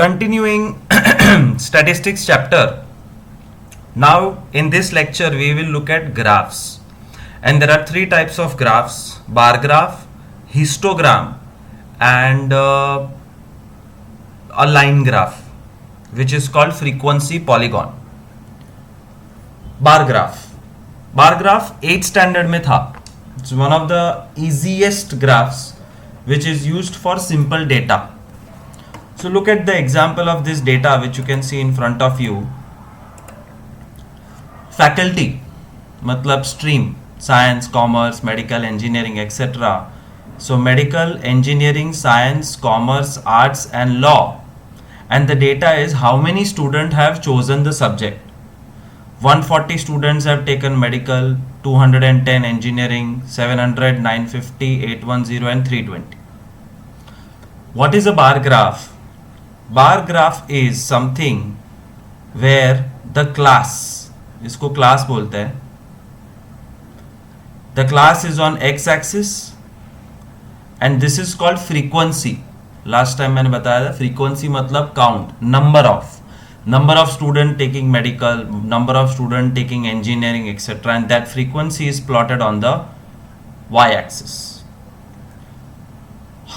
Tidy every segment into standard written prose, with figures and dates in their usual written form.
Continuing statistics chapter. Now in this lecture we will look at graphs, and there are three types of graphs: bar graph, histogram, and a line graph, which is called frequency polygon. Bar graph 8th standard में था. It's one of the easiest graphs which is used for simple data. So look at the example of this data which you can see in front of you. Faculty मतलब stream, science, commerce, medical, engineering, etc. So medical, engineering, science, commerce, arts and law. And the data is how many students have chosen the subject. 140 students have taken medical, 210 engineering, 700, 950, 810 and 320. What is a bar graph? Bar graph is something where the class, इसको class बोलते हैं, the class is on x axis and this is called frequency. Last time मैंने बताया था frequency मतलब count, number of student taking medical, number of student taking engineering, etc. and that frequency is plotted on the y axis.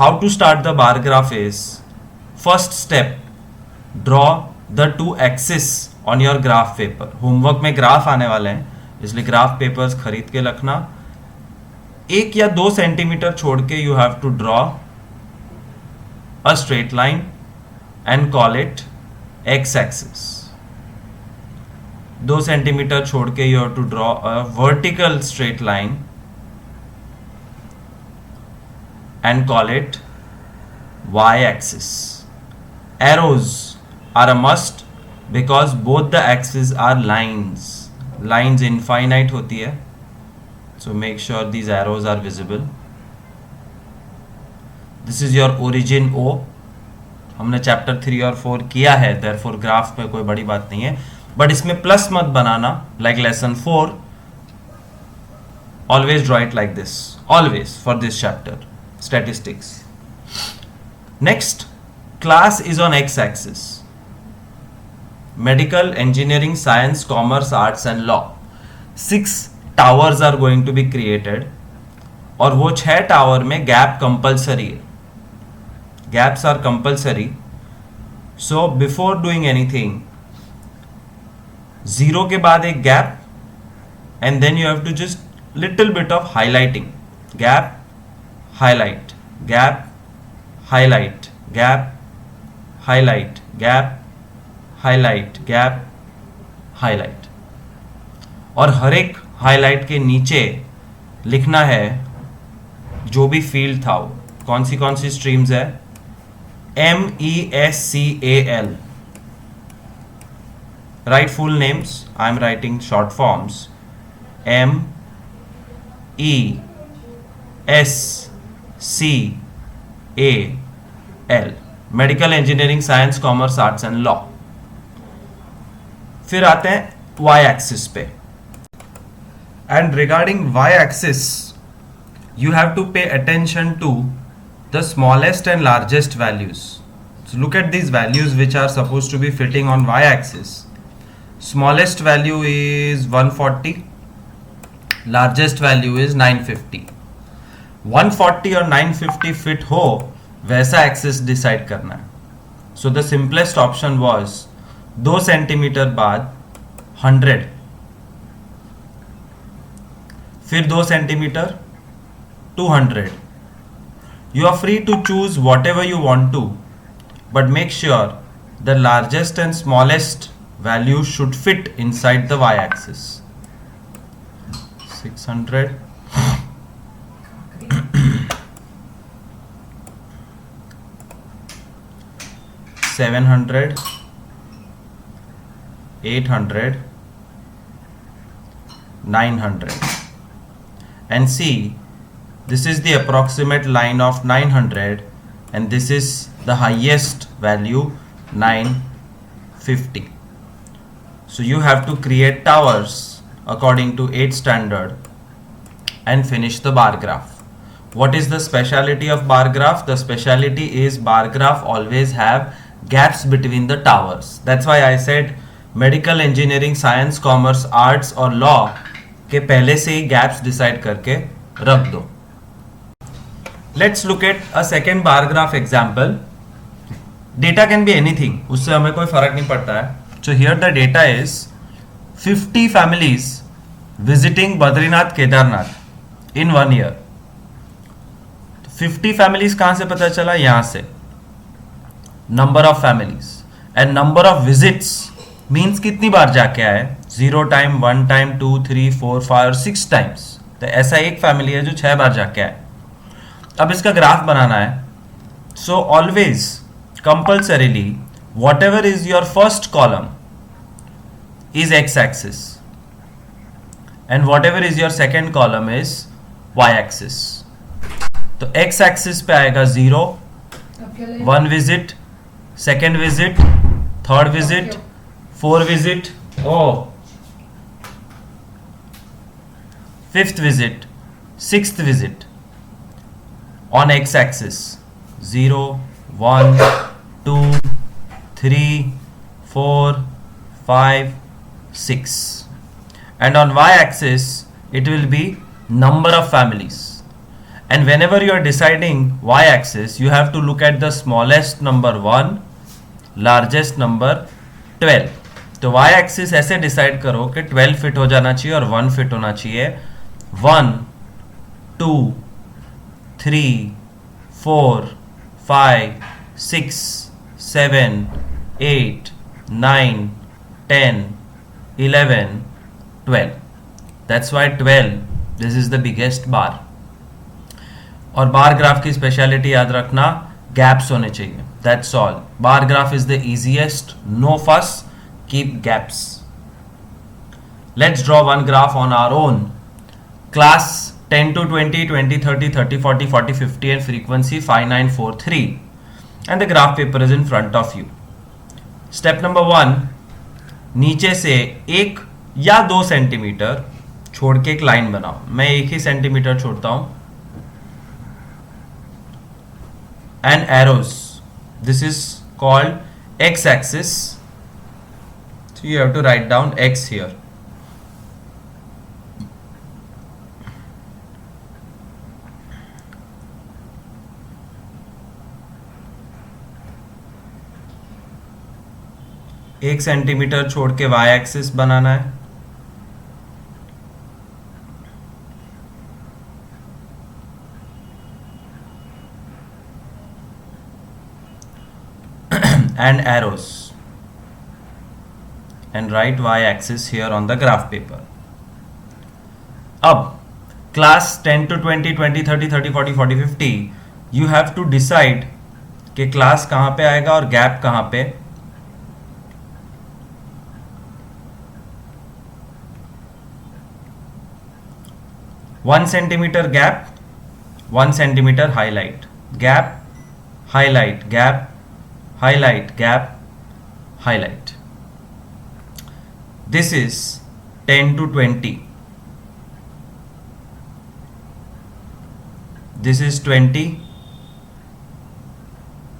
How to start the bar graph is, first step, draw the two axes on your graph paper. Homework में graph आने वाले हैं, इसलिए graph papers खरीद के रखना. 1 या 2 centimetre छोड़ के you have to draw a straight line and call it x axis. 2 centimetre छोड़ के you have to draw a vertical straight line and call it y axis. Arrows are a must because both the axes are lines. Lines infinite होती है, so make sure these arrows are visible. This is your origin O. हमने chapter 3 और 4 किया है, therefore graph पे कोई बड़ी बात नहीं है, बट इसमें प्लस मत बनाना like lesson 4. Always draw it like this, always, for this chapter statistics. Next, class is on x axis. Medical, engineering, science, commerce, arts and law. 6 towers are going to be created और वो 6 tower में gap compulsory है. Gaps are compulsory. So before doing anything, 0 के बाद एक gap and then you have to just little bit of highlighting. Gap, highlight, gap, highlight, gap, highlight, gap, highlight, gap, highlight. और हर एक highlight के नीचे लिखना है जो भी फील्ड था वो. कौन सी स्ट्रीम्स है? MESCAL. Write full names. I am writing short forms. MESCAL. Medical, engineering, science, commerce, arts and law. फिर आते हैं y axis पे. And regarding y axis, you have to pay attention to the smallest and largest values. So look at these values which are supposed to be fitting on y axis. Smallest value is 140, largest value is 950. 140 और 950 fit हो वैसा axis decide करना है. So the simplest option was 2 centimetre बाद 100, फिर 2 centimetre 200. You are free to choose whatever you want to, but make sure the largest and smallest values should fit inside the y-axis. 600, 700, 800, 900, and see, this is the approximate line of 900 and this is the highest value 950. So you have to create towers according to 8th standard and finish the bar graph. What is the speciality of bar graph? The speciality is bar graph always have gaps between the towers. That's why I said medical engineering, science, commerce, arts और law के पहले से ही gaps decide करके रख दो. Let's look at a second bar graph example. Data can be anything, उससे हमें कोई फर्क नहीं पड़ता है. So here the data is 50 families visiting Badrinath Kedarnath in 1 year. 50 families कहां से पता चला? यहां से number of families. And number of visits means कितनी बार जाके आए? 0 टाइम, 1 टाइम, 2, 3, 4, 5 और 6 टाइम्स. तो ऐसा एक फैमिली है जो 6 बार जाके आए. अब इसका ग्राफ बनाना है. So always compulsorily whatever is your first column is X axis and whatever is your second column is Y axis. तो एक्स एक्सिस पे आएगा 0, 1 visit, second visit, third visit, 4 visit, fifth visit, sixth visit. On X axis 0, 1, 2, 3, 4, 5, 6. And on y axis it will be number of families. And whenever you are deciding y axis, you have to look at the smallest number 1, largest number 12. तो y axis ऐसे decide करो कि 12 fit हो जाना चाहिए और 1 fit होना चाहिए. 1, 2, 3, 4, 5, 6, 7, 8, 9, 10, 11, 12. That's why 12, this is the biggest bar. और बार ग्राफ की स्पेशलिटी याद रखना, गैप्स होने चाहिए. That's all. Bar graph is the easiest. No fuss, keep gaps. Let's draw one graph on our own. Class 10 to 20, 20, 30, 30, 40, 40, 50 and frequency 5943. And the graph paper is in front of you. Step number 1, नीचे से 1 या 2 centimetre छोड़ के एक line बनाओ. मैं 1 ही centimetre छोड़ता हूं. And arrows, this is called x axis, so you have to write down x here. एक सेंटीमीटर छोड़ के y एक्सिस बनाना है. And arrows and write y axis here on the graph paper. अब class 10 to 20, 20, 30, 30, 40, 40, 50 you have to decide कि class कहां पे आएगा और गैप कहां पे. One centimetre gap, 1 centimetre highlight, gap, highlight, gap, highlight, gap, highlight. This is 10 to 20. This is 20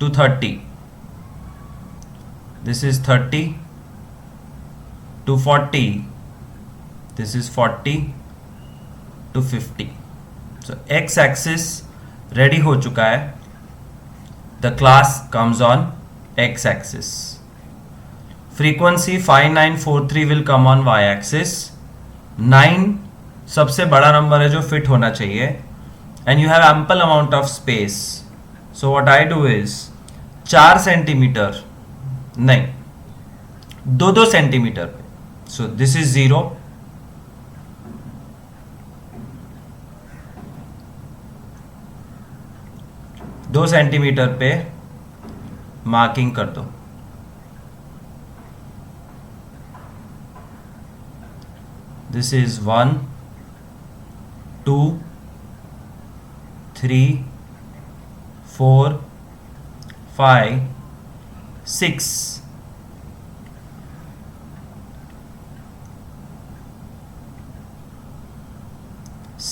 to 30. This is 30 to 40. This is 40 to 50. So x axis ready हो चुका है. The class comes on x axis. Frequency 5943 will come on y axis. 9 सबसे बड़ा number है जो fit होना चाहिए. And you have ample amount of space. So what I do is 4 centimetre नहीं, 2 सेंटीमीटर पे. So this is 0. दो centimetre पे मार्किंग कर दो. This is 1, 2, 3, 4, 5, 6,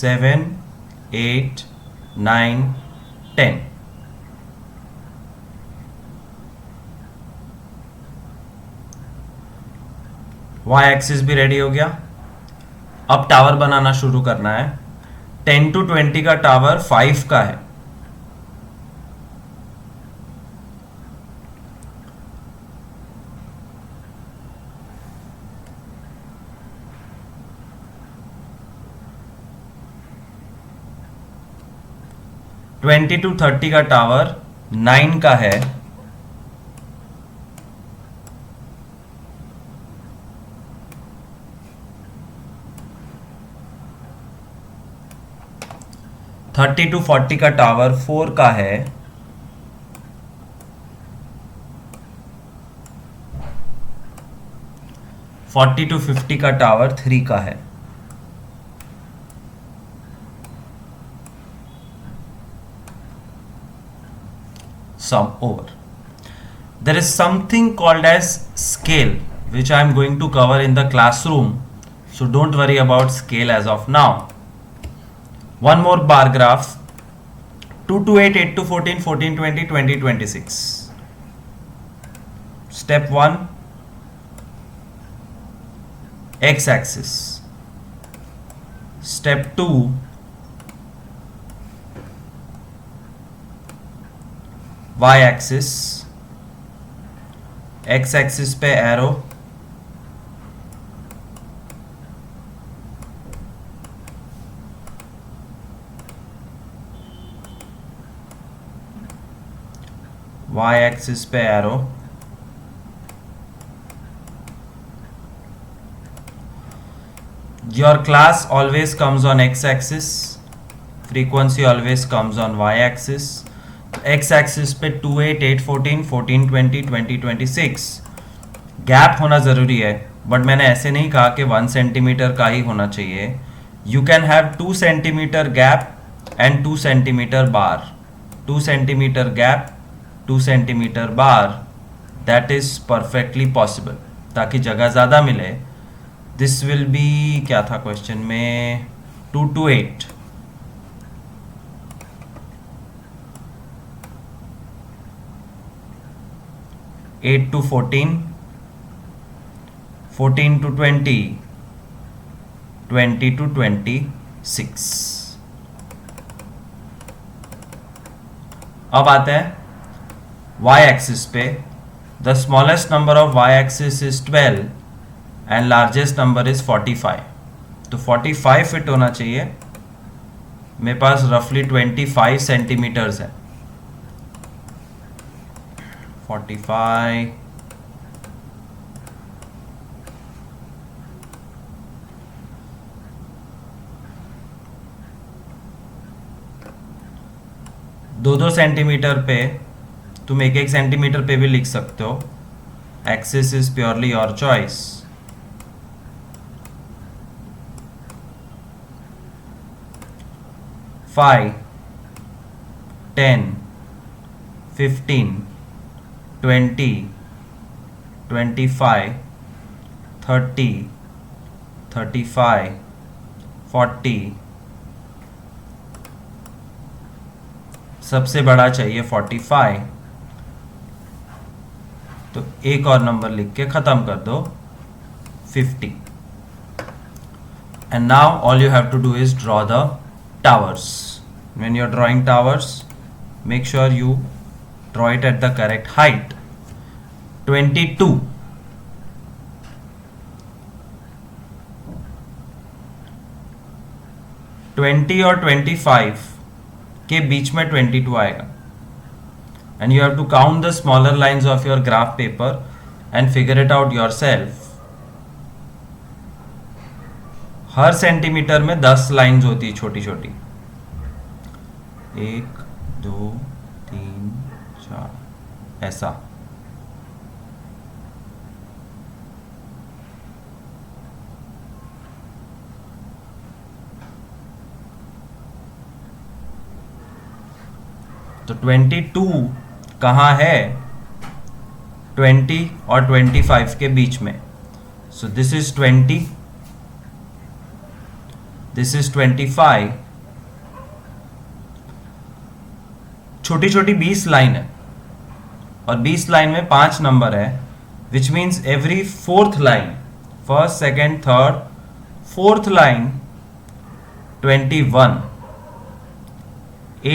7, 8, 9, 10. y एक्सिस भी रेडी हो गया। अब टावर बनाना शुरू करना है। 10 to 20 का टावर 5 का है। ट्वेंटी टू 30 का टावर 9 का है। थर्टी टू 40 का टावर 4 का है। फोर्टी टू 50 का टावर 3 का है। Sum over. There is something called as scale, which I am going to cover in the classroom, so don't worry about scale as of now. One more bar graph: 2 to 8, 8 to 14, 14, 20, 20, 26. Step 1, x axis. Step 2, y axis. x axis पे arrow, y axis पे arrow, your class always comes on x axis, frequency always comes on y axis। X axis पे 2, 8, 8, 14, 14, 20, 20, 26 gap होना ज़रूरी है, but मैंने ऐसे नहीं कहा कि 1 सेंटीमीटर का ही होना चाहिए। You can have 2 centimetre gap and 2 centimetre bar, 2 centimetre gap, 2 centimetre bar, that is perfectly possible, ताकि जगह ज़्यादा मिले। दिस विल बी, क्या था क्वेश्चन में, 2 to 8। 8 to 14, 14 to 20, 20 to 26। अब आते हैं y एक्सिस पे। The smallest number of y axis is 12 and largest number is 45। तो 45 फिट होना चाहिए। मेरे पास रफली 25 सेंटीमीटर्स है। 45, दो सेंटीमीटर पे, तुम 1 सेंटीमीटर पे भी लिख सकते हो। Axis is purely your choice. Five, 10, 15, 20, 25, 30, 35, 40, सबसे बड़ा चाहिए 45। तो एक और नंबर लिख के ख़त्म कर दो, 50। And now all you have to do is draw the towers. When you're drawing towers, make sure you draw it at the correct height. 22, 20 और 25 के बीच में 22 आएगा। And you have to count the smaller lines of your graph paper and figure it out yourself. Her centimetre में 10 lines होती है छोटी छोटी, 1, 2, 3, 4, ऐसा। तो 22 कहाँ है? 20 और 25 के बीच में। So this is 20, this is 25। छोटी छोटी 20 लाइन है और 20 लाइन में 5 नंबर है, which means every 4th line first, second, third, fourth line 21,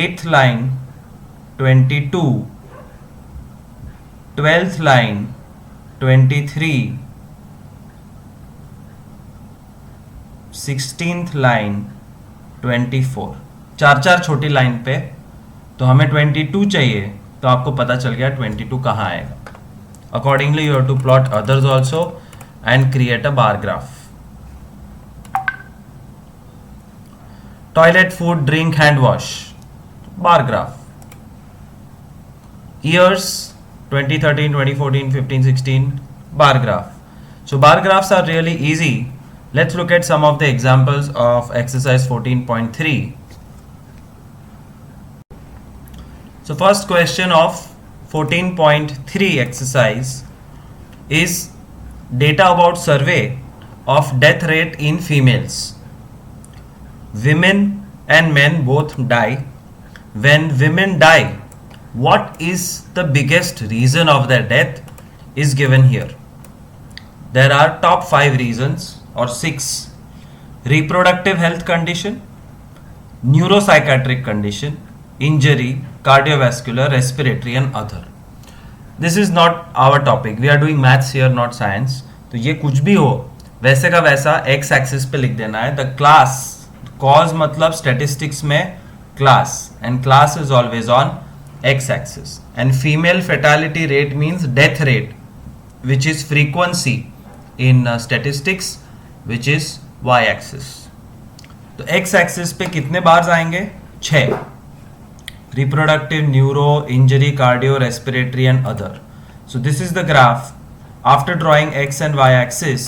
eighth line 22, 12th line 23, 16th line 24। चार चार छोटी लाइन पे, तो हमें 22 चाहिए, तो आपको पता चल गया 22 कहाँ आएगा। Accordingly you have to plot others also and create a bar graph. Toilet, food, drink, hand wash, bar graph. Years 2013, 2014, 15, 16, bar graph. So bar graphs are really easy. Let's look at some of the examples of exercise 14.3. So first question of 14.3 exercise is data about survey of death rate in females. Women and men both die. When women die, what is the biggest reason of their death is given here. There are top 5 reasons or 6. Reproductive health condition, neuropsychiatric condition, injury, cardiovascular, respiratory and other. This is not our topic. We are doing maths here, not science. तो ये कुछ भी हो वैसे का वैसा x axis पे लिख देना है. द क्लास, कॉज मतलब स्टेटिस्टिक्स में class, and class is always on x axis, and female fatality rate means death rate, which is frequency in statistics, which is y axis. तो x axis पे कितने बार आएंगे? 6. reproductive, neuro, injury, cardio, respiratory and other. So this is the graph. After drawing x and y axis,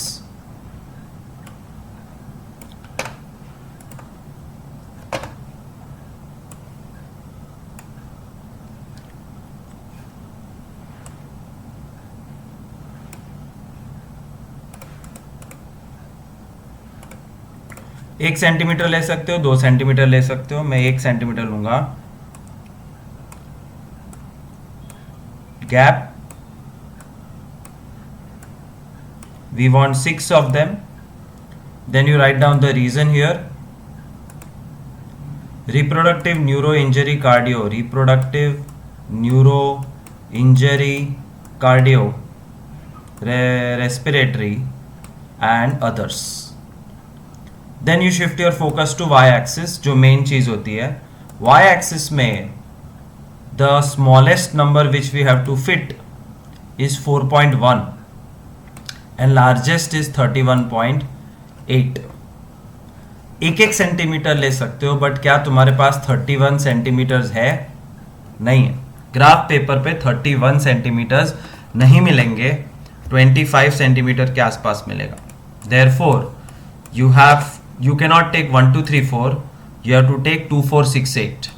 एक centimetre ले सकते हो, 2 centimetre ले सकते हो, मैं 1 सेंटीमीटर लूंगा. Gap, we want 6 of them. Then you write down the reason here. Reproductive, neuro, injury, cardio. Reproductive, neuro, injury, cardio, respiratory and others. Then you shift your focus to y axis, जो main चीज होती है. y axis में the smallest number which we have to fit is 4.1 and largest is 31.8. एक एक centimetre ले सकते हो, बट क्या तुम्हारे पास 31 सेंटीमीटर्स है? नहीं है. ग्राफ पेपर पे 31 सेंटीमीटर्स नहीं मिलेंगे, 25 सेंटीमीटर के आसपास मिलेगा. Therefore, you cannot take 1, 2, 3, 4. You have to take 2, 4, 6, 8.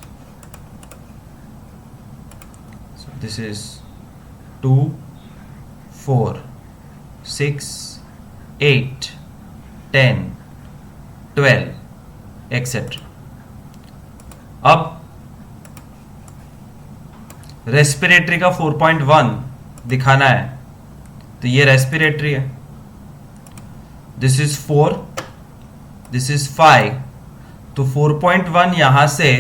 So this is 2, 4, 6, 8, 10, 12, etc. अब रेस्पिरेटरी का 4.1 दिखाना है, तो ये रेस्पिरेटरी है. This is 4, this is 5. तो 4.1 यहां से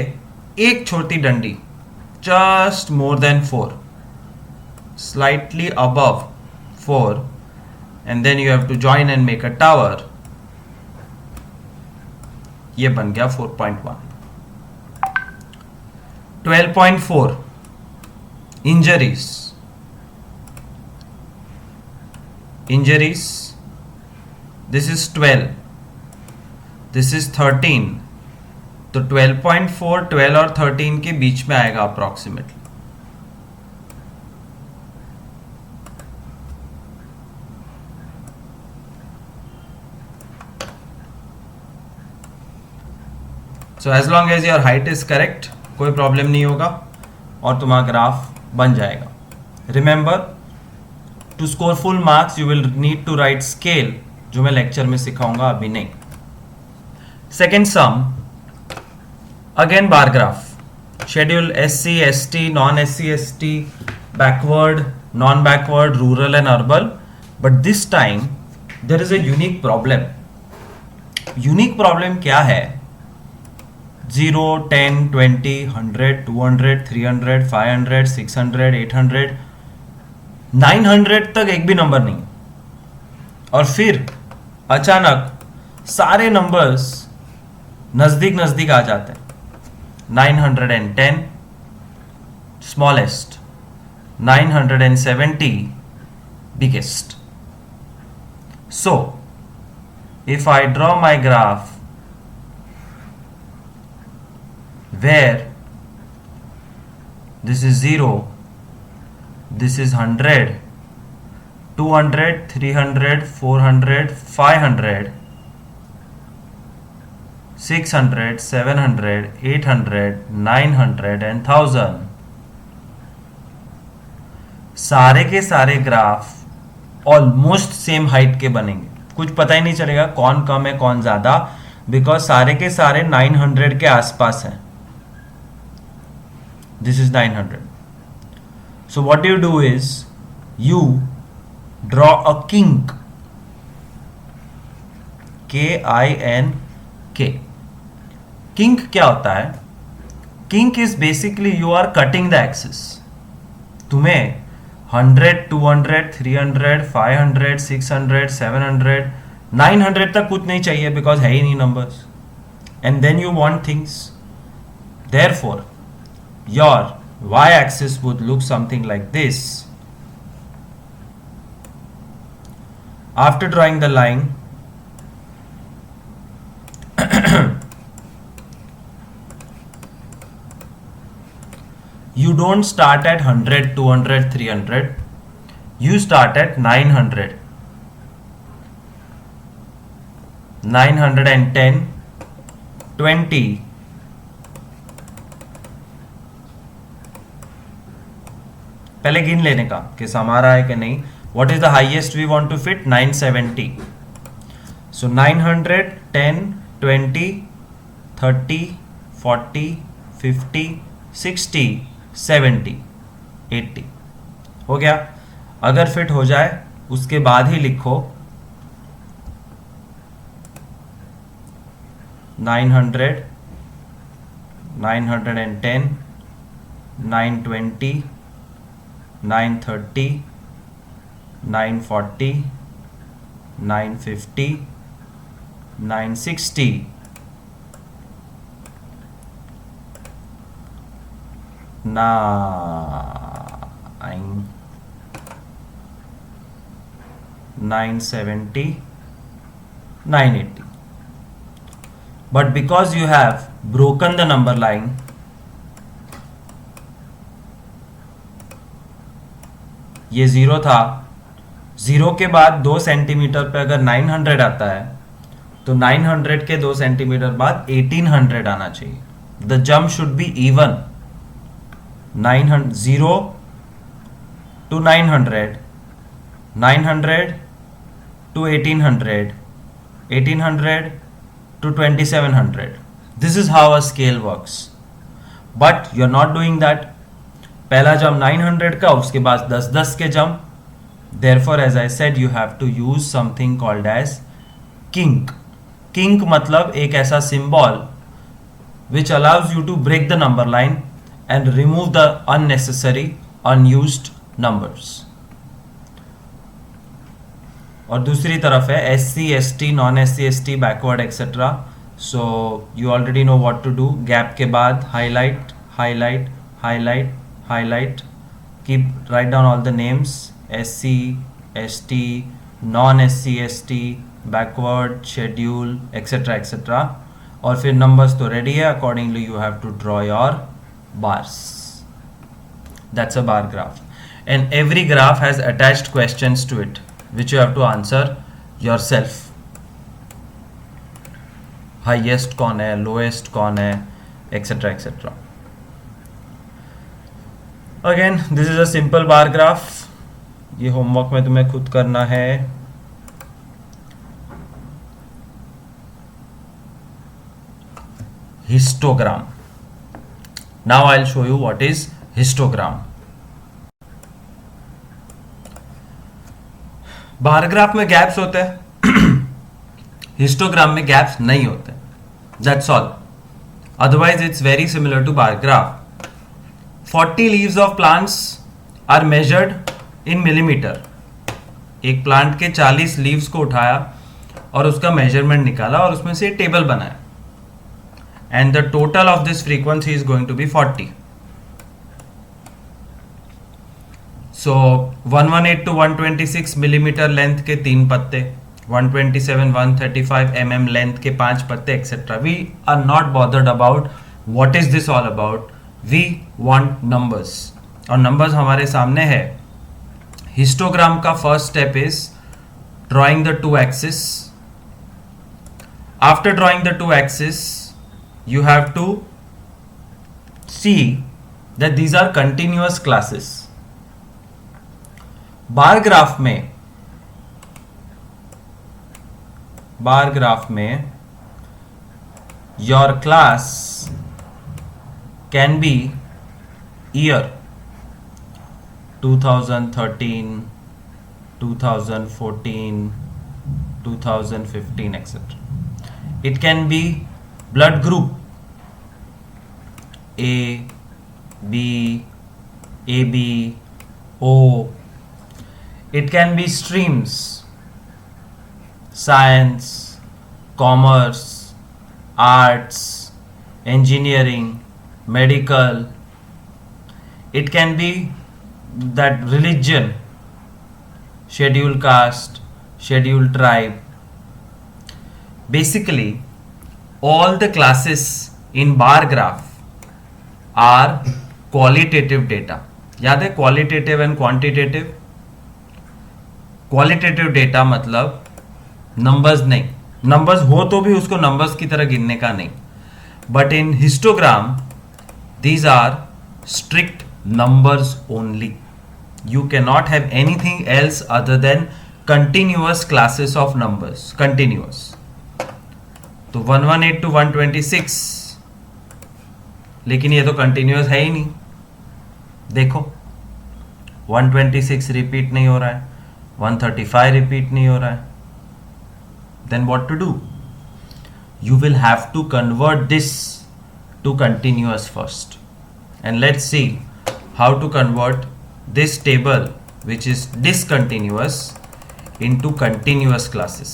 एक छोटी डंडी, just more than 4, slightly above 4, and then you have to join and make a tower. ये बन गया 4.1. 12.4 injuries. This is 12, this is 13. तो 12.4, 12 और 13 के बीच में आएगा approximately. So as long as your height is correct, कोई प्रॉब्लम नहीं होगा और तुम्हारा ग्राफ बन जाएगा. Remember, to score full marks you will need to write scale, जो मैं लेक्चर में सिखाऊंगा, अभी नहीं. Second sum, again bar graph. Schedule SC, ST, non SC, ST, backward, non backward, rural and urban. But this time there is a unique problem. Unique problem क्या है? 0, 10, 20, 100, 200, 300, 500, 600, 800, 900 तक एक भी नंबर नहीं, और फिर अचानक सारे नंबर्स नजदीक नजदीक आ जाते हैं. 910 smallest, 970 biggest. So if I draw my graph where this is 0, this is 100, 200, 300, 400, 500, 600, 700, 800, 900 and 1000, सारे के सारे ग्राफ ऑलमोस्ट सेम हाइट के बनेंगे. कुछ पता ही नहीं चलेगा कौन कम है कौन ज्यादा, बिकॉज सारे के सारे 900 के आसपास हैं. This is 900. So what you do is you draw a kink, KINK. Kink क्या होता है? Kink is basically you are cutting the axis. तुम्हें 100, 200, 300, 500, 600, 700, 900 तक कुछ नहीं चाहिए, बिकॉज है ही नहीं numbers. And then you want things. Therefore your y axis would look something like this. After drawing the line, you don't start at 100, 200, 300. You start at 900, 910, 20, पहले गिन लेने का कि समा रहा है कि नहीं. What is the highest we want to fit? 970. So 900, 10, 20, 30, 40, 50, 60, 70, 80 हो गया. अगर फिट हो जाए उसके बाद ही लिखो 900, 910, 920, 930, 940, 950, 960, 970, 980. But because you have broken the number line, ये 0 था, 0 के बाद 2 सेंटीमीटर पे अगर 900 आता है तो 900 के 2 सेंटीमीटर बाद 1800 आना चाहिए. The jump should be even. 0 to 900, 900 to 1800, 1800 to 2700. This is how a scale works. But you're not doing that. पहला जंप 900 का, उसके बाद 10-10 के jump. Therefore, as I said, you have to use something called as kink. Kink मतलब एक ऐसा symbol which allows you to break the number line and remove the unnecessary, unused numbers. और दूसरी तरफ है SC, ST, non SC, ST, backward etcetera. So you already know what to do. Gap के बाद highlight, highlight, highlight, highlight. Keep write down all the names. SC, ST, non SC, ST, backward, schedule, etcetera etcetera. और फिर numbers तो ready है. Accordingly you have to draw your bars. That's a bar graph, and every graph has attached questions to it which you have to answer yourself. Highest कौन है, lowest कौन है, etc etc. Again, this is a simple bar graph. ये homework में तुम्हें खुद करना है. Histogram. Now I'll show you what is histogram. Bar graph में गैप्स होते हैं. हिस्टोग्राम में गैप्स नहीं होते, that's all. Otherwise, it's very similar to bar graph. 40 leaves of plants are measured in millimeter. एक प्लांट के 40 लीव्स को उठाया और उसका मेजरमेंट निकाला और उसमें से टेबल बनाया. And the total of this frequency is going to be 40. So 118 to 126 millimeter length के 3 पत्ते, 127 135 mm लेंथ के 5 पत्ते etcetera. We are not bothered about what is this all about. We want numbers, और numbers हमारे सामने है. Histogram का first step is drawing the two axis. After drawing the two axis you have to see that these are continuous classes. Bar graph में your class can be year 2013, 2014, 2015 etc. It can be blood group A, B, AB, O. It can be streams, science, commerce, arts, engineering, medical. It can be that religion, scheduled caste, scheduled tribe. Basically, all the classes in bar graph are qualitative data. याद है qualitative and quantitative? Qualitative data मतलब numbers नहीं, numbers हो तो भी उसको numbers की तरह गिनने का नहीं. But in histogram these are strict numbers only. You can not have anything else other than continuous classes of numbers. Continuous. तो 118 टू 126, लेकिन ये तो कंटिन्यूअस है ही नहीं. देखो 126 रिपीट नहीं हो रहा है, 135 रिपीट नहीं हो रहा है. Then what to do? You will have to convert this to continuous first. And let's see how to convert this table which is discontinuous into continuous classes.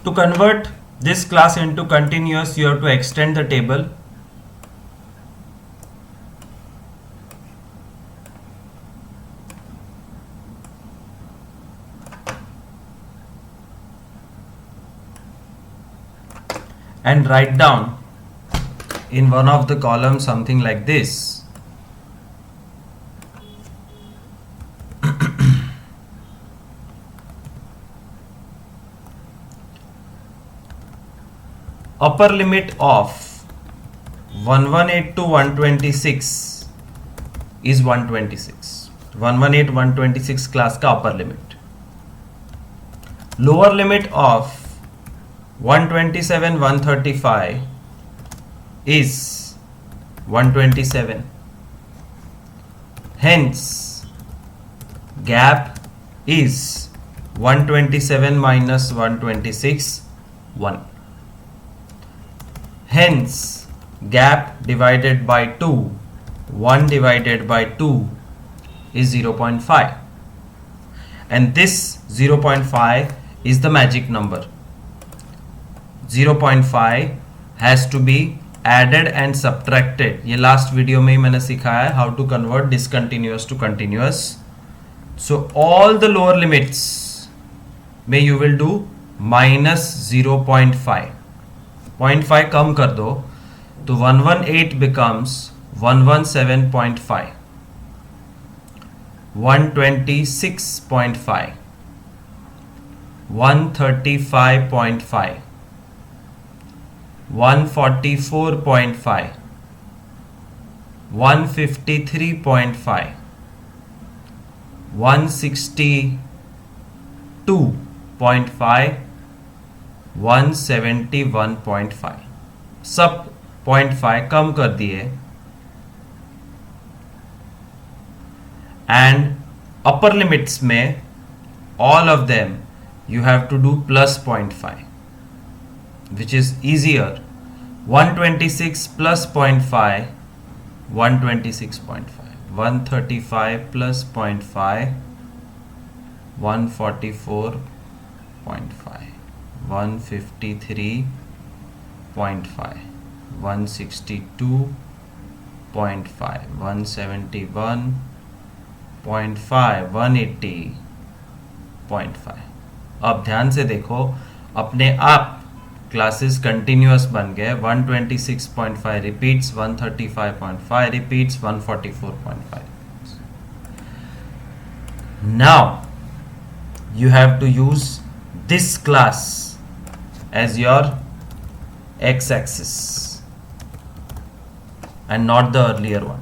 To convert this class into continuous, you have to extend the table. And write down in one of the columns something like this. Upper limit of 118 to 126 is 126. 118 126 class का upper limit. Lower limit of 127 135 is 127. Hence gap is 127 minus 126 1. Hence gap divided by 2, 1 divided by 2 is 0.5, and this 0.5 is the magic number. 0.5 has to be added and subtracted. ये last video में ही मैंने सिखाया है how to convert discontinuous to continuous. So all the lower limits में you will do minus 0.5. 0.5 कम कर दो तो 118 becomes 117.5, 126.5, 135.5, 144.5, 153.5, 162.5, 171.5. सब 0.5 कम कर दिए एंड अपर लिमिट्स में all of them you have to do plus 0.5, which is easier. 126 plus 0.5, 126.5, 135 plus 0.5, 144.5, 153.5, 162.5, 171.5, 180.5. अब ध्यान से देखो, अपने आप क्लासेस कंटिन्यूअस बन गए. 126.5 repeats, 135.5 repeats, 144.5. Now you have to use this class as your x-axis and not the earlier one.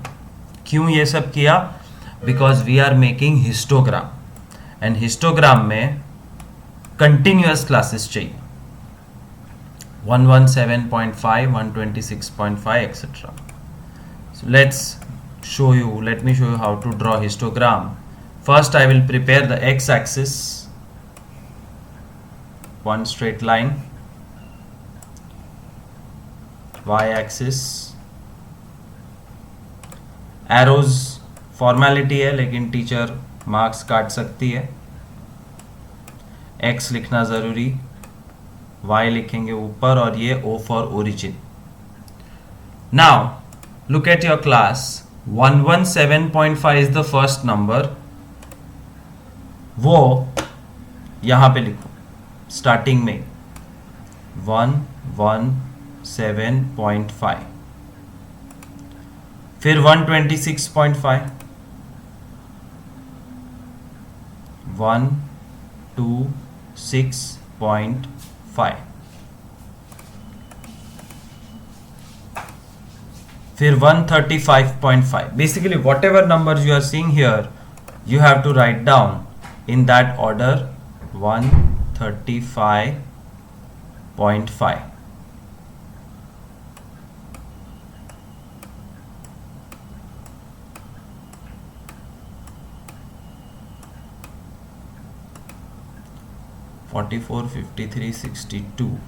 क्यों ये सब किया? Because we are making histogram and histogram में continuous classes चाहिए. 117.5, 126.5, etc. So let me show you how to draw histogram. First I will prepare the x-axis, one straight line, y-axis, arrows formality है लेकिन teacher marks काट सकती है. x लिखना ज़रूरी, y लिखेंगे ऊपर और ये O for origin. Now look at your class. 117.5 is the first number, वो यहां पे लिखो स्टार्टिंग में 117.5. फिर 126.5, 126.5, फिर 135.5. Basically whatever numbers you are seeing here, you have to write down in that order. 135.5, 44, 53, 62.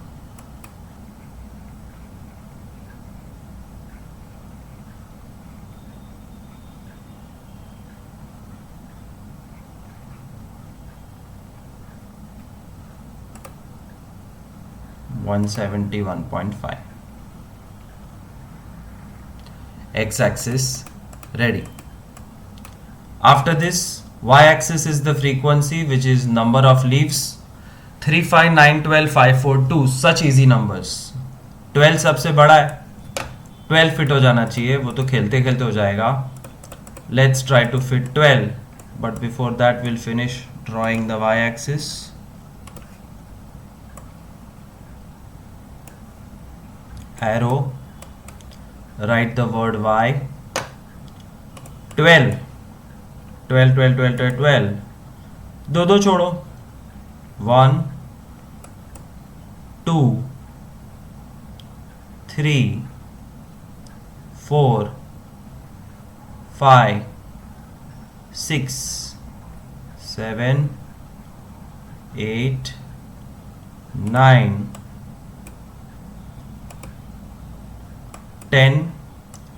$171.5. X-axis ready. After this, y-axis is the frequency, which is number of leaves. 3, 5, 9, 12, 5, 4, 2. Such easy numbers. 12 सबसे बड़ा है, 12 fit हो जाना चाहिए, वो तो खेलते खेलते हो जाएगा. Let's try to fit 12, but before that we'll finish drawing the y-axis. Arrow, write the word y. 12, 12, 12, 12, 12, 12. दो छोड़ो. 1, 2, 3, 4, 5, 6, 7, 8, 9, 10,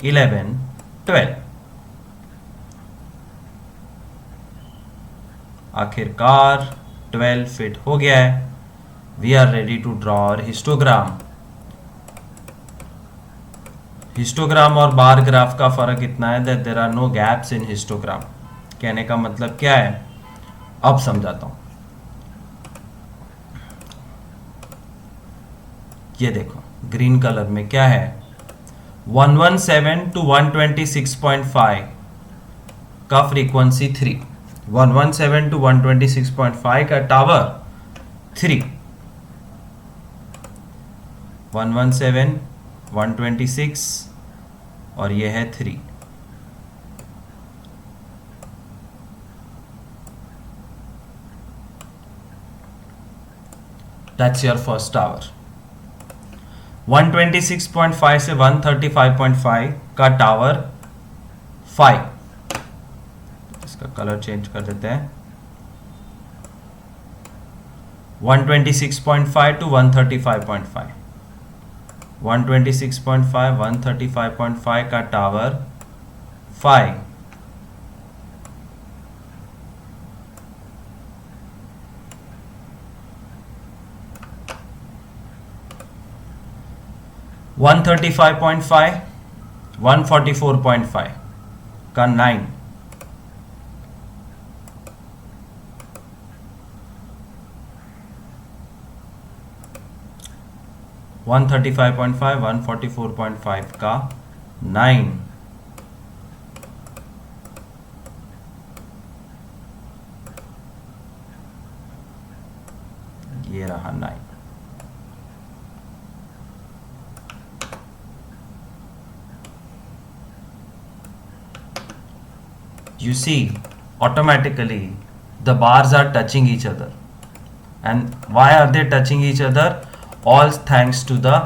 11, 12. आखिरकार 12 फिट हो गया है. We are ready to draw our histogram. Histogram और बार ग्राफ का फर्क इतना है that there are no gaps in histogram. कहने का मतलब क्या है, अब समझाता हूं. ये देखो ग्रीन कलर में क्या है, 117 to 126.5 का फ्रीक्वेंसी 3. 117 to 126.5 का टावर 3, 117, 126 और ये है 3. That's your first tower. 126.5 से 135.5 का टावर 5. इसका कलर चेंज कर देते हैं. 126.5 to 135.5. 126.5 135.5 का टावर 5. 135.5 144.5 का 9. 135.5 144.5 का 9. ये रहा 9. You see, automatically the bars are touching each other. And why are they touching each other? All thanks to the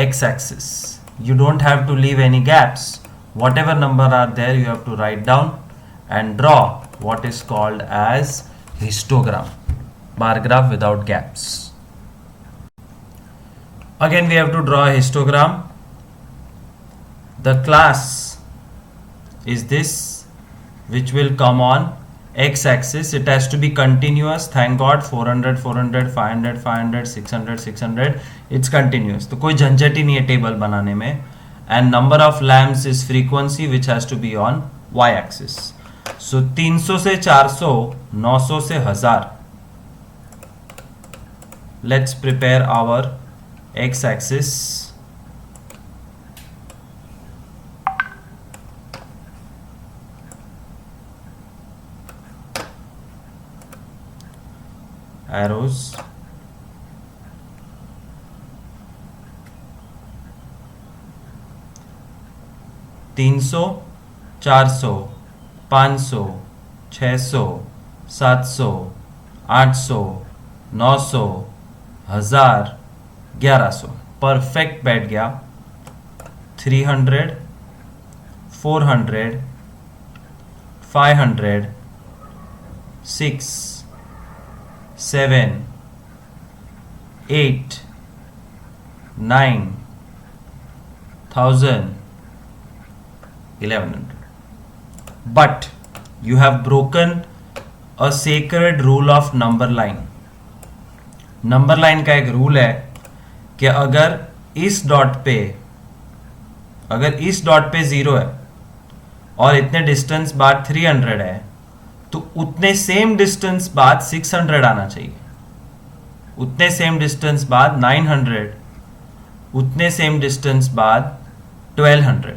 x-axis. You don't have to leave any gaps. Whatever number are there, you have to write down and draw what is called as histogram, bar graph without gaps. Again, we have to draw a histogram. The class is this, which will come on x-axis. It has to be continuous. Thank God, 400 400 500 500 600 600 it's continuous. तो कोई झंझट ही नहीं है table बनाने में. And number of lamps is frequency, which has to be on y-axis. So 300 से 400, 900 से 1000. Let's prepare our x-axis. Arrows. तीन सौ, 400, 500, 600, 700, 800, 900, 1000, 1100. परफेक्ट बैठ गया. 300, 400, 500, 6, 7, 8, 9, 1000, 1100. But you have broken a sacred rule of number line. Number line का एक rule है कि अगर इस डॉट पे 0 है और इतने डिस्टेंस बाद 300 है, तो उतने सेम डिस्टेंस बाद 600 आना चाहिए, उतने सेम डिस्टेंस बाद 900, उतने सेम डिस्टेंस बाद 1200.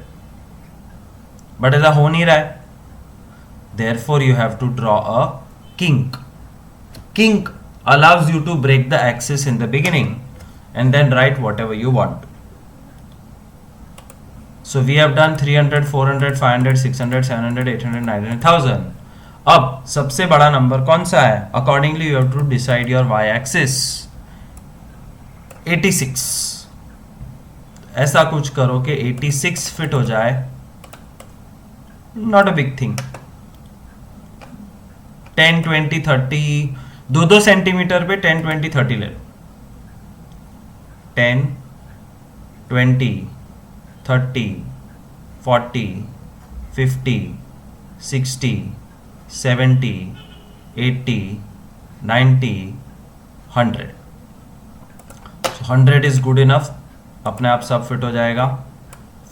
बट ऐसा हो नहीं रहा है. Therefore you have to draw a kink. Kink allows you to break the axis in the beginning and then write whatever you want. So we have done 300, 400, 500, 600, 700, 800, 900, 1000. अब सबसे बड़ा नंबर कौन सा है? Accordingly you have to decide your y-axis. 86. ऐसा कुछ करो कि 86 फिट हो जाए. Not a big thing. 10, 20, 30, 2 centimetre पे 10, 20, 30 ले लो. 10, 20, 30, 40, 50, 60, 70, 80, 90, 100. So 100 is good enough. अपने आप सब फिट हो जाएगा.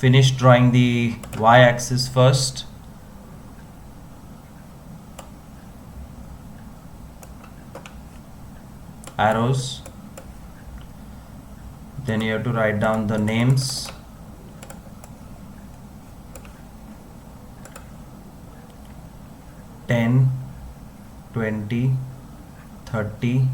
Finish drawing the y-axis first. Arrows. Then you have to write down the names. $10, $20, $30,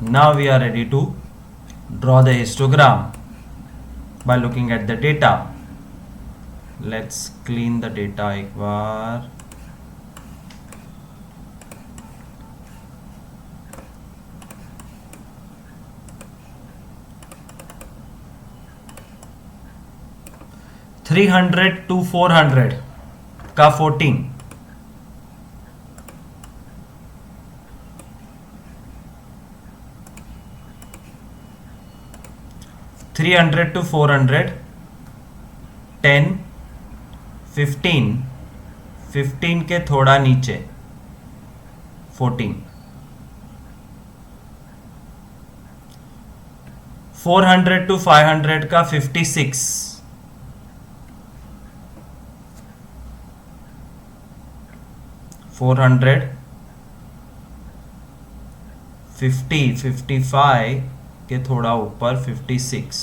Now we are ready to draw the histogram by looking at the data. Let's clean the data एक बार. $300 to $400 का 14. $300 to $400, 10, 15, 15 के थोड़ा नीचे 14, 400 to 500 का 56, 400, 50, 55 के थोड़ा ऊपर 56,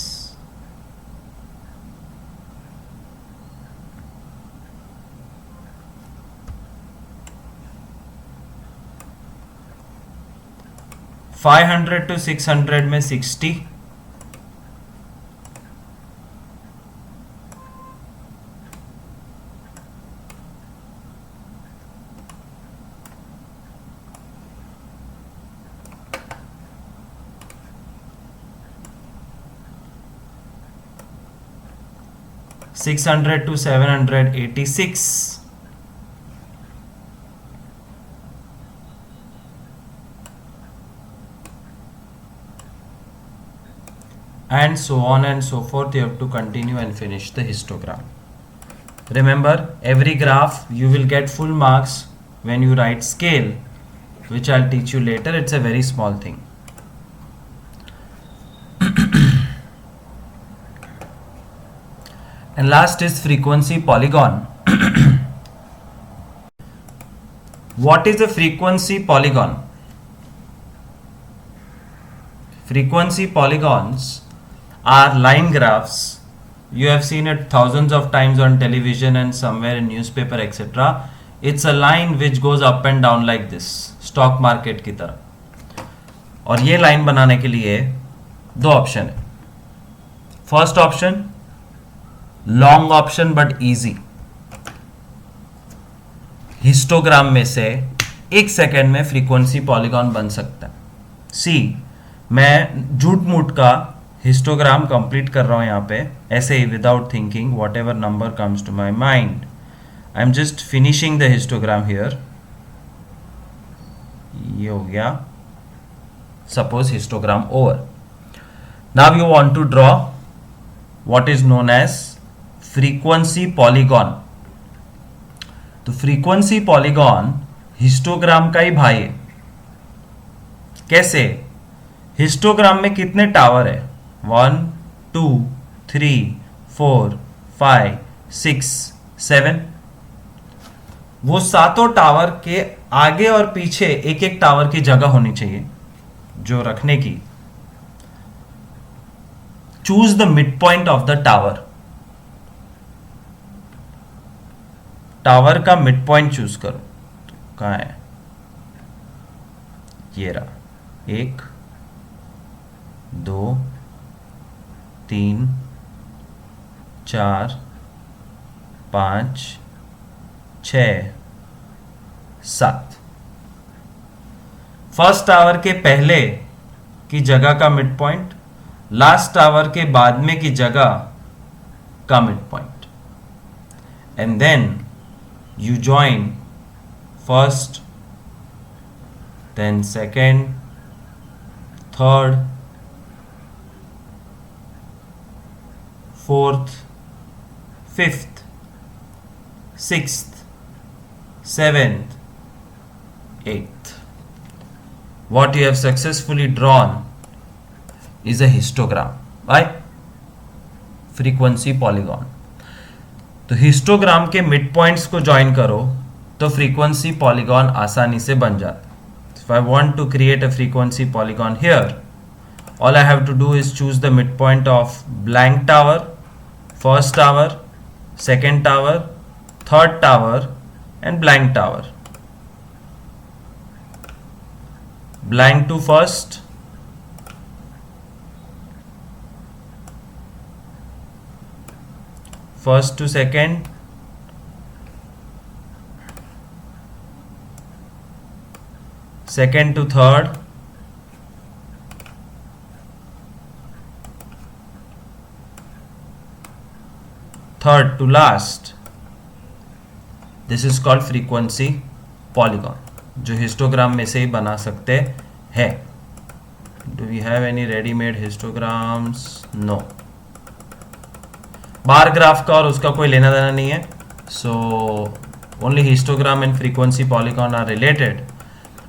500 to 600 में 60, 600 to 700, 86, and so on and so forth. You have to continue and finish the histogram. Remember, every graph you will get full marks when you write scale, which I'll teach you later. It's a very small thing. And last is frequency polygon. What is a frequency polygon? Frequency polygons are line graphs. You have seen it thousands of times on television and somewhere in newspaper, etc. It's a line which goes up and down like this, stock market की तरह. और ये line बनाने के लिए दो option है. First option long option but easy. Histogram में से 1 सेकेंड में फ्रीक्वेंसी पॉलीगॉन बन सकता है. सी, मैं झूठ मूठ का हिस्टोग्राम कंप्लीट कर रहा हूं यहां पे ऐसे ही without thinking, whatever number comes to my mind. I am just finishing the histogram here. ये हो गया suppose histogram over. Now you want to draw what is known as frequency polygon. तो फ्रीक्वेंसी पॉलीगॉन हिस्टोग्राम का ही भाई है. कैसे? Histogram में कितने टावर है? 1, 2, 3, 4, 5, 6, 7. वो सातों टावर के आगे और पीछे एक एक टावर की जगह होनी चाहिए जो रखने की. Choose the mid point of the tower. Tower का मिड पॉइंट चूज करो. तो कहां है? ये रहा. 1, 2, 3, 4, 5, 6, 7. फर्स्ट टावर के पहले की जगह का मिड पॉइंट, लास्ट टावर के बाद में की जगह का mid point. And then you join first, then second, third, fourth, fifth, sixth, seventh, eighth. What you have successfully drawn is a histogram by frequency polygon. तो हिस्टोग्राम के mid points को join करो तो फ्रीक्वेंसी पॉलीगॉन आसानी से बन जाता है. If I want to create a frequency polygon here, all I have to do is choose the mid point of blank tower, first tower, second tower, third tower and blank tower. Blank to first, first to second, second to third, third to last. This is called frequency polygon, जो histogram में से ही बना सकते हैं. Do we have any readymade histograms? No. Bar graph का और उसका कोई लेना देना नहीं है. So only histogram and frequency polygon are related.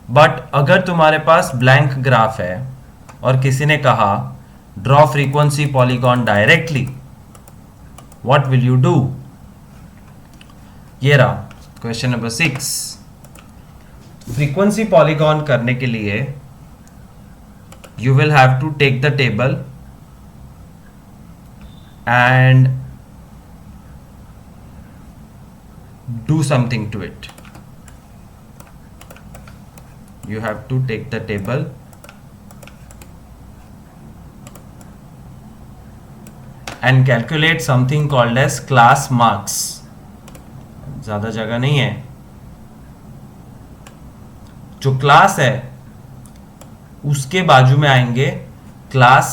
But अगर तुम्हारे पास ब्लैंक ग्राफ है और किसी ने कहा draw frequency polygon directly, what will you do? ये रहा क्वेश्चन नंबर 6. फ्रीक्वेंसी पॉलीगॉन करने के लिए you will have to take the table and do something to it. You have to take the table and calculate something called as class marks. ज़्यादा जगह नहीं है. जो क्लास है उसके बाजू में आएंगे class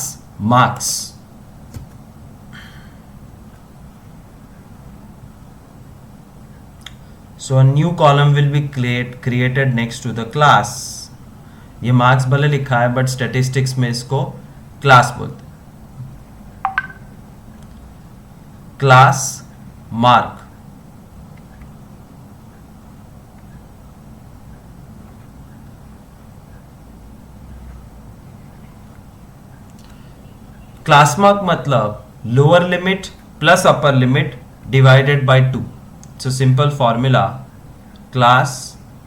marks. So a new column will be created next to the class. ये मार्क्स भले लिखा है बट स्टैटिस्टिक्स में इसको क्लास बोलते. Class mark. क्लास मार्क मतलब lower limit plus upper limit divided by 2. So simple formula, class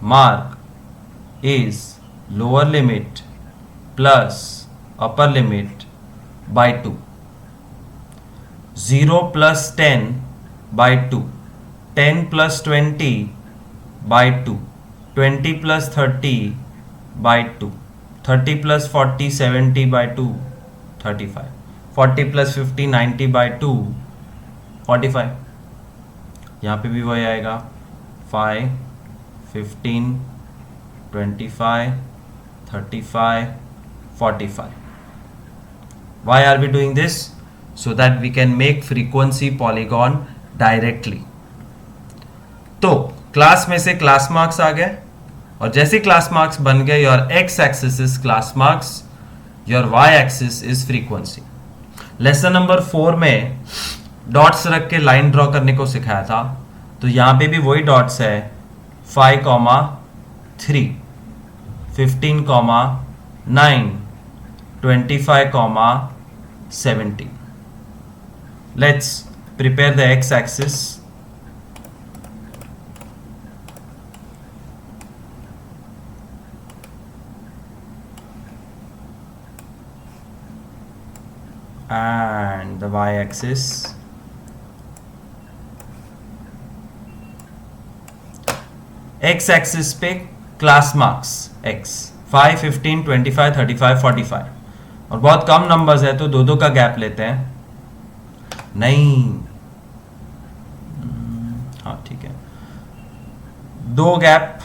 mark is lower limit plus upper limit by 2. 0 plus 10 by 2, 10 plus 20 by 2, 20 plus 30 by 2, 30 plus 40 70 by 2, 35, 40 plus 50 90 by 2, 45. यहाँ पे भी वही आएगा 5, 15, 25, 35, 45. Why are we doing this? So that we can make frequency polygon directly. तो class में से class marks आ गए, और जैसे क्लास मार्क्स बन गए, your x axis is class marks, your y axis is frequency. Lesson number 4 में dots रख के लाइन ड्रॉ करने को सिखाया था, तो यहां पे भी वही डॉट्स है 5, 3, 15, 9, 25, 17. Let's prepare the x axis. And the y axis. x axis पे क्लास मार्क्स x 5, 15, 25, 35, 45, और बहुत कम नंबर्स है तो दो दो का गैप लेते हैं. नहीं, हाँ ठीक है, 2 gap.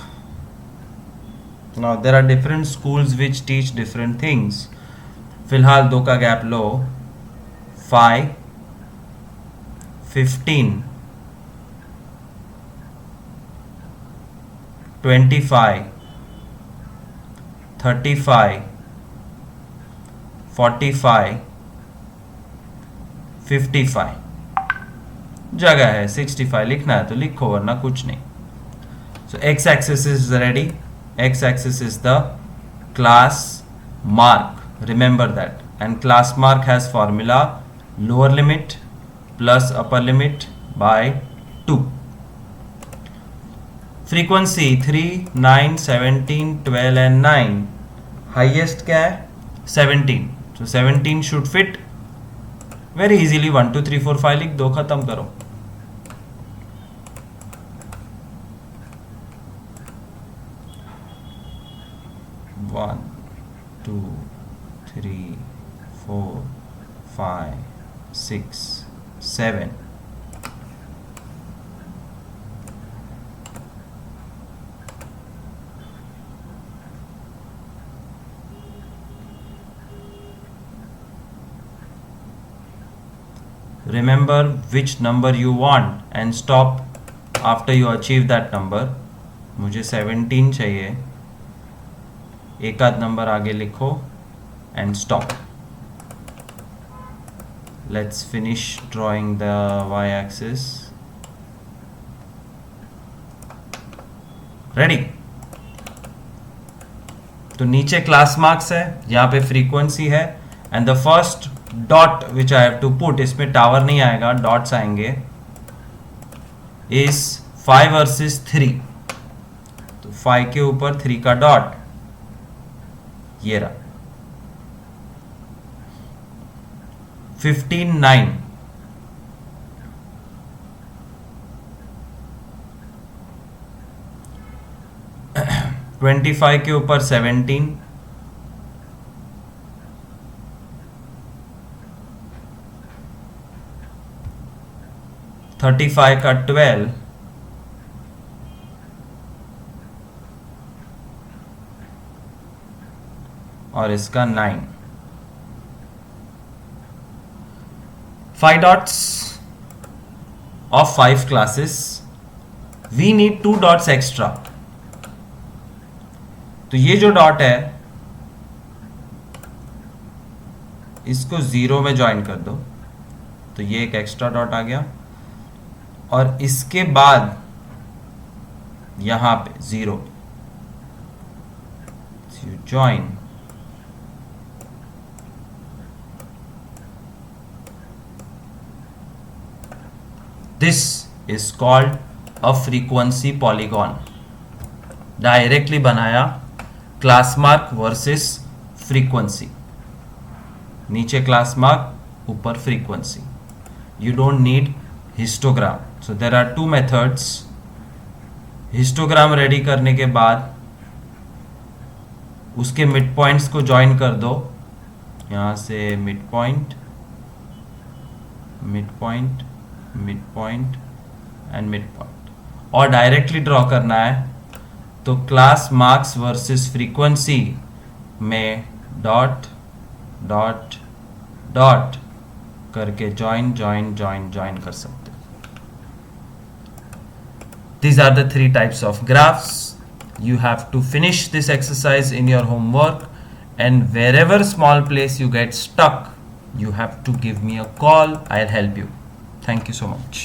Now there are different schools which teach different things. फिलहाल 2 का गैप लो. 5, 15, 25, 35, 45, 55. जगह है 65, लिखना है तो लिखो वरना कुछ नहीं. So X axis is ready. X axis is the class mark, remember that, and class mark has formula lower limit plus upper limit by 2. frequency 3, 9, 17, 12 and 9. highest क्या है 17. so 17 should fit very easily. 1 2 3 4 5 लिख दो, खत्म करो. One, 2, 3, 4, 5, 6, 7. remember which number you want and stop after you achieve that number. मुझे 17 चाहिए, एक आध नंबर आगे लिखो and stop. Let's finish drawing the y-axis. Ready? तो नीचे क्लास मार्क्स है, यहाँ पे फ्रीक्वेंसी है, and the first dot which I have to put, इसमें टावर नहीं आएगा, डॉट्स आएंगे, इज 5 वर्सेस 3. तो 5 के ऊपर 3 का डॉट, ये रहा. 15 9, 25 के ऊपर 17, 35 का 12, और इसका 9. 5 dots of 5 classes. We need 2 dots extra. तो ये जो डॉट है इसको 0 में ज्वाइन कर दो, तो ये एक एक्स्ट्रा डॉट आ गया, और इसके बाद यहां पे 0, you join. This is called a frequency polygon. Directly बनाया क्लास मार्क वर्सेस फ्रीक्वेंसी, नीचे क्लास मार्क ऊपर frequency. You don't need histogram. So there are 2 methods. Histogram ready करने के बाद उसके मिड पॉइंट्स को ज्वाइन कर दो, यहां से mid point, mid point, mid point and mid point, और डायरेक्टली ड्रॉ करना है तो क्लास मार्क्स वर्सेस फ्रीक्वेंसी में डॉट डॉट डॉट करके ज्वाइन ज्वाइन ज्वाइन ज्वाइन कर सकते. These are the 3 types of graphs. You have to finish this exercise in your homework, and wherever small place you get stuck, you have to give me a call. I'll help you. Thank you so much.